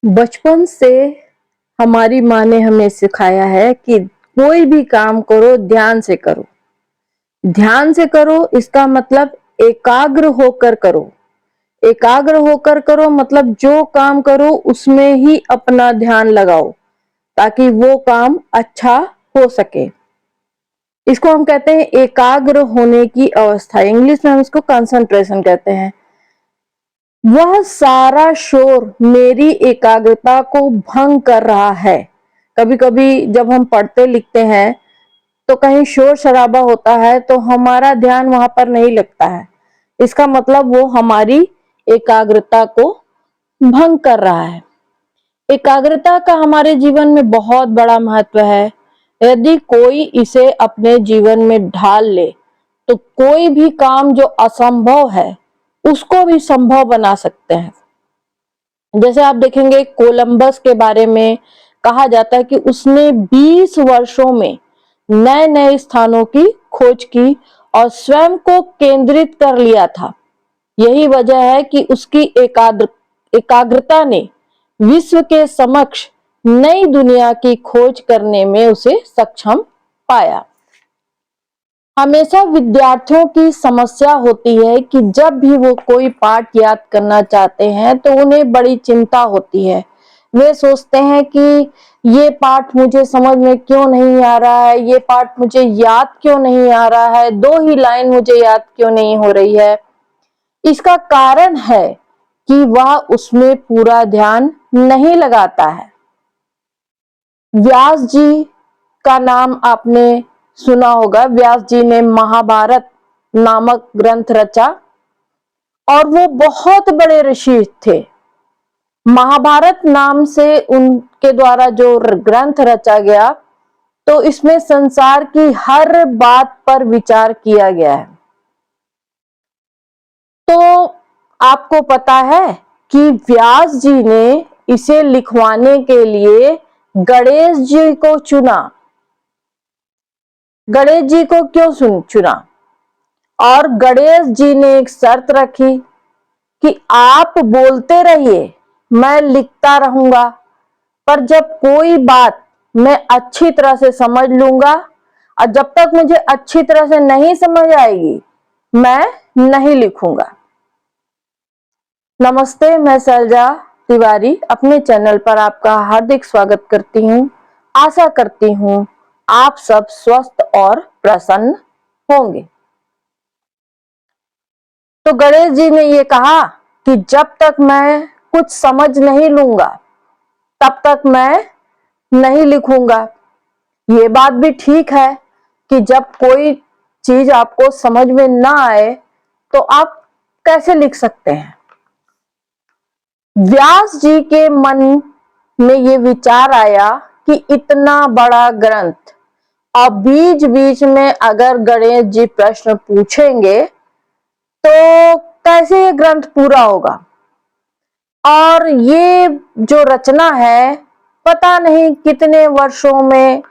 बचपन से हमारी माँ ने हमें सिखाया है कि कोई भी काम करो ध्यान से करो। ध्यान से करो इसका मतलब एकाग्र होकर करो। एकाग्र होकर करो मतलब जो काम करो उसमें ही अपना ध्यान लगाओ ताकि वो काम अच्छा हो सके। इसको हम कहते हैं एकाग्र होने की अवस्था। इंग्लिश में हम इसको कंसंट्रेशन कहते हैं। वह सारा शोर मेरी एकाग्रता को भंग कर रहा है। कभी कभी जब हम पढ़ते लिखते हैं तो कहीं शोर शराबा होता है तो हमारा ध्यान वहां पर नहीं लगता है। इसका मतलब वो हमारी एकाग्रता को भंग कर रहा है। एकाग्रता का हमारे जीवन में बहुत बड़ा महत्व है। यदि कोई इसे अपने जीवन में ढाल ले तो कोई भी काम जो असंभव है उसको भी संभव बना सकते हैं। जैसे आप देखेंगे कोलंबस के बारे में कहा जाता है कि उसने 20 वर्षों में नए नए स्थानों की खोज की और स्वयं को केंद्रित कर लिया था। यही वजह है कि उसकी एकाग्रता ने विश्व के समक्ष नई दुनिया की खोज करने में उसे सक्षम पाया। हमेशा विद्यार्थियों की समस्या होती है कि जब भी वो कोई पाठ याद करना चाहते हैं तो उन्हें बड़ी चिंता होती है। वे सोचते हैं कि ये पाठ मुझे समझ में क्यों नहीं आ रहा है, ये पाठ मुझे याद क्यों नहीं आ रहा है, 2 ही लाइन मुझे याद क्यों नहीं हो रही है। इसका कारण है कि वह उसमें पूरा ध्यान नहीं लगाता है। व्यास जी का नाम आपने सुना होगा। व्यास जी ने महाभारत नामक ग्रंथ रचा और वो बहुत बड़े ऋषि थे। महाभारत नाम से उनके द्वारा जो ग्रंथ रचा गया तो इसमें संसार की हर बात पर विचार किया गया है। तो आपको पता है कि व्यास जी ने इसे लिखवाने के लिए गणेश जी को चुना। गणेश जी को क्यों चुना? और गणेश जी ने एक शर्त रखी कि आप बोलते रहिए, मैं लिखता रहूंगा, पर जब कोई बात मैं अच्छी तरह से समझ लूंगा और जब तक मुझे अच्छी तरह से नहीं समझ आएगी मैं नहीं लिखूंगा। नमस्ते, मैं शैलजा तिवारी अपने चैनल पर आपका हार्दिक स्वागत करती हूँ। आशा करती हूँ आप सब स्वस्थ और प्रसन्न होंगे। तो गणेश जी ने ये कहा कि जब तक मैं कुछ समझ नहीं लूंगा तब तक मैं नहीं लिखूंगा। ये बात भी ठीक है कि जब कोई चीज आपको समझ में ना आए तो आप कैसे लिख सकते हैं। व्यास जी के मन में ये विचार आया कि इतना बड़ा ग्रंथ और बीच बीच में अगर गणेश जी प्रश्न पूछेंगे तो कैसे ये ग्रंथ पूरा होगा। और ये जो रचना है पता नहीं कितने वर्षों में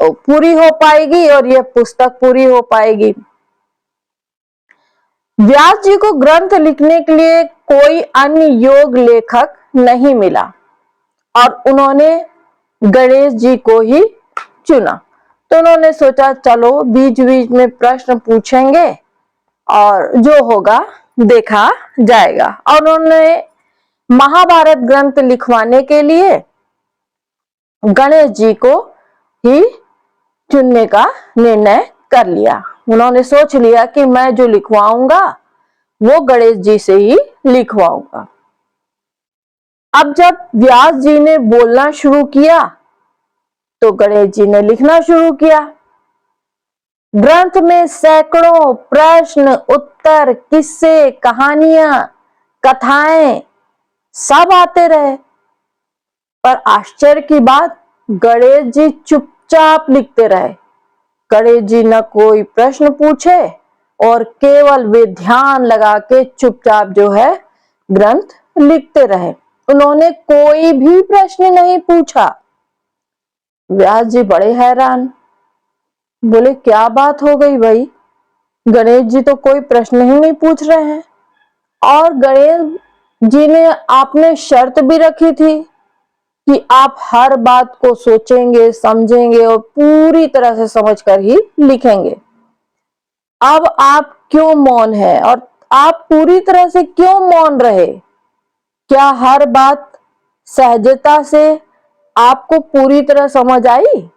पूरी हो पाएगी और ये पुस्तक पूरी हो पाएगी। व्यास जी को ग्रंथ लिखने के लिए कोई अन्य योग लेखक नहीं मिला और उन्होंने गणेश जी को ही चुना। तो उन्होंने सोचा चलो बीच बीच में प्रश्न पूछेंगे और जो होगा देखा जाएगा। और उन्होंने महाभारत ग्रंथ लिखवाने के लिए गणेश जी को ही चुनने का निर्णय कर लिया। उन्होंने सोच लिया कि मैं जो लिखवाऊंगा वो गणेश जी से ही लिखवाऊंगा। अब जब व्यास जी ने बोलना शुरू किया तो गणेश जी ने लिखना शुरू किया। ग्रंथ में सैकड़ों प्रश्न उत्तर, किस्से, कहानियां, कथाएं सब आते रहे, पर आश्चर्य की बात गणेश जी चुपचाप लिखते रहे। गणेश जी न कोई प्रश्न पूछे और केवल वे ध्यान लगा के चुपचाप जो है ग्रंथ लिखते रहे। उन्होंने कोई भी प्रश्न नहीं पूछा। व्यास जी बड़े हैरान, बोले क्या बात हो गई भाई, गणेश जी तो कोई प्रश्न ही नहीं पूछ रहे हैं। और गणेश जिन्हें आपने शर्त भी रखी थी कि आप हर बात को सोचेंगे, समझेंगे और पूरी तरह से समझकर ही लिखेंगे। अब आप क्यों मौन हैं और आप पूरी तरह से क्यों मौन रहे? क्या हर बात सहजता से आपको पूरी तरह समझ आई?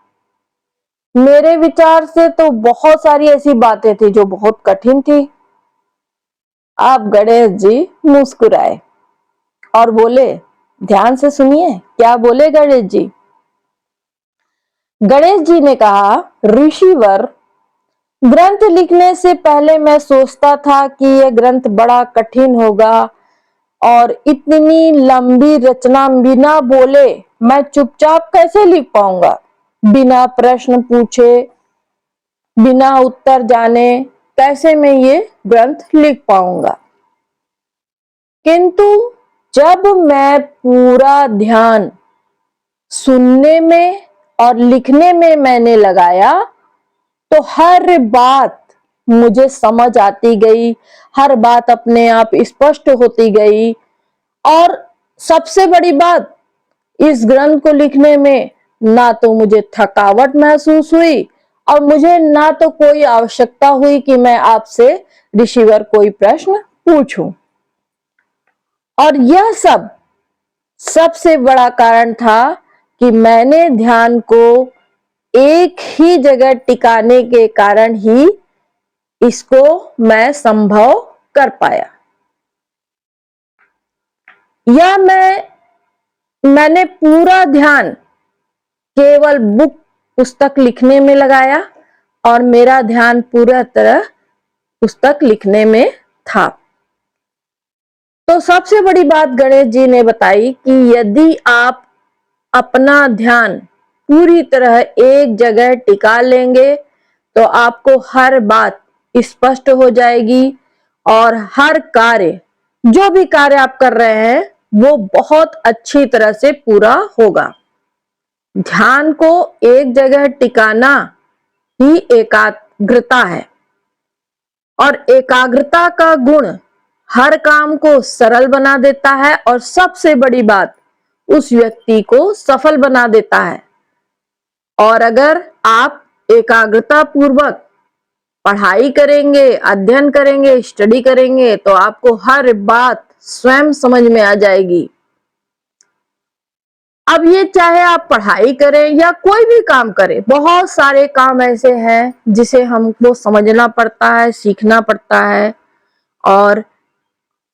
मेरे विचार से तो बहुत सारी ऐसी बातें थी जो बहुत कठिन थी। अब गणेश जी मुस्कुराए और बोले, ध्यान से सुनिए क्या बोले गणेश जी। गणेश जी ने कहा, ऋषिवर, ग्रंथ लिखने से पहले मैं सोचता था कि यह ग्रंथ बड़ा कठिन होगा और इतनी लंबी रचना बिना बोले मैं चुपचाप कैसे लिख पाऊंगा, बिना प्रश्न पूछे, बिना उत्तर जाने कैसे मैं ये ग्रंथ लिख पाऊंगा। किंतु जब मैं पूरा ध्यान सुनने में और लिखने में मैंने लगाया तो हर बात मुझे समझ आती गई, हर बात अपने आप स्पष्ट होती गई। और सबसे बड़ी बात, इस ग्रंथ को लिखने में ना तो मुझे थकावट महसूस हुई और मुझे ना तो कोई आवश्यकता हुई कि मैं आपसे ऋषिवर कोई प्रश्न पूछूं। और यह सब सबसे बड़ा कारण था कि मैंने ध्यान को एक ही जगह टिकाने के कारण ही इसको मैं संभव कर पाया। या मैंने पूरा ध्यान केवल पुस्तक लिखने में लगाया और मेरा ध्यान पूरा तरह पुस्तक लिखने में था। तो सबसे बड़ी बात गणेश जी ने बताई कि यदि आप अपना ध्यान पूरी तरह एक जगह टिका लेंगे तो आपको हर बात स्पष्ट हो जाएगी और हर कार्य, जो भी कार्य आप कर रहे हैं, वो बहुत अच्छी तरह से पूरा होगा। ध्यान को एक जगह टिकाना ही एकाग्रता है और एकाग्रता का गुण हर काम को सरल बना देता है और सबसे बड़ी बात, उस व्यक्ति को सफल बना देता है। और अगर आप एकाग्रता पूर्वक पढ़ाई करेंगे, अध्ययन करेंगे, स्टडी करेंगे तो आपको हर बात स्वयं समझ में आ जाएगी। अब ये चाहे आप पढ़ाई करें या कोई भी काम करें, बहुत सारे काम ऐसे हैं जिसे हमको समझना पड़ता है, सीखना पड़ता है। और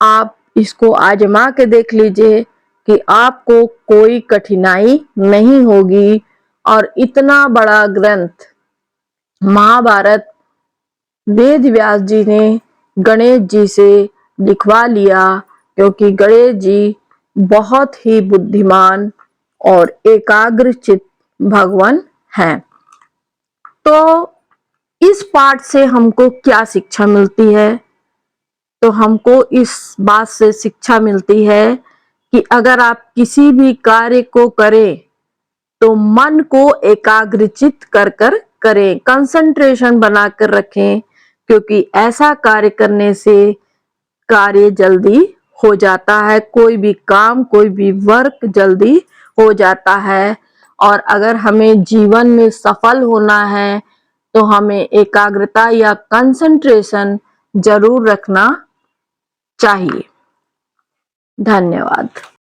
आप इसको आजमा के देख लीजिए कि आपको कोई कठिनाई नहीं होगी। और इतना बड़ा ग्रंथ महाभारत वेद व्यास जी ने गणेश जी से लिखवा लिया, क्योंकि गणेश जी बहुत ही बुद्धिमान और एकाग्रचित्त भगवान हैं। तो इस पाठ से हमको क्या शिक्षा मिलती है? तो हमको इस बात से शिक्षा मिलती है कि अगर आप किसी भी कार्य को करें तो मन को एकाग्रचित्त कर करें, कंसंट्रेशन बनाकर रखें, क्योंकि ऐसा कार्य करने से कार्य जल्दी हो जाता है, कोई भी काम, कोई भी वर्क जल्दी हो जाता है। और अगर हमें जीवन में सफल होना है तो हमें एकाग्रता या कंसंट्रेशन जरूर रखना चाहिए। धन्यवाद।